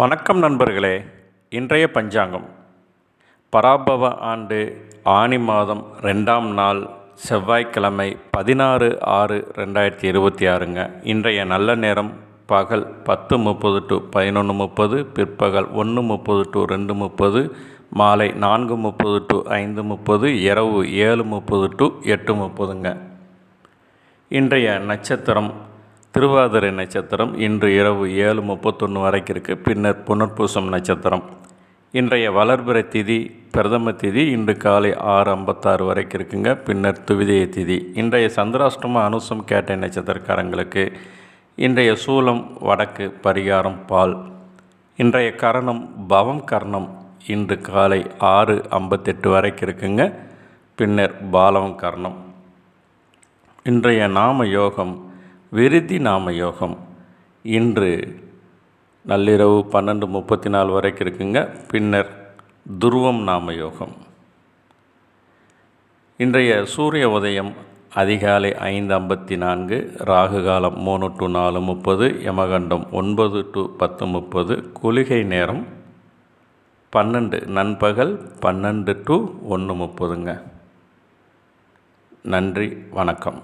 வணக்கம் நண்பர்களே. இன்றைய பஞ்சாங்கம் பராபவ ஆண்டு ஆனி மாதம் 2ஆம் நாள் செவ்வாய்க்கிழமை 16/6/2026ங்க. இன்றைய நல்ல நேரம் பகல் 10:30 to 11:30, பிற்பகல் 1:30 to 2:30, மாலை 4:30 to 5:30, இரவு 7:30 to 8:30ங்க. இன்றைய நட்சத்திரம் திருவாதிரை நட்சத்திரம். இன்று இரவு 7:31 வரைக்கும் இருக்குது. பின்னர் புனர்பூசம் நட்சத்திரம். இன்றைய வளர்பிறை திதி பிரதம திதி இன்று காலை 6:56 வரைக்கும் இருக்குங்க. பின்னர் துவிதய திதி. இன்றைய சந்திராஷ்டம அனுசம் கேட்டை நட்சத்திரக்காரங்களுக்கு இன்றைய சூலம் வடக்கு, பரிகாரம் பால். இன்றைய கரணம் பவம் கர்ணம். இன்று காலை 6:58 வரைக்கும் இருக்குங்க. பின்னர் பாலவம் கர்ணம். இன்றைய நாம யோகம் விருத்தி நாம யோகம். இன்று நள்ளிரவு 12:34 வரைக்கும் இருக்குங்க. பின்னர் துருவம் நாம யோகம். இன்றைய சூரிய உதயம் அதிகாலை 5:54, ராகு காலம் 3 to 4:30, யமகண்டம் 9 to 10:30, குளிகை நேரம் 12 நண்பகல் 12 to 1:30ங்க. நன்றி, வணக்கம்.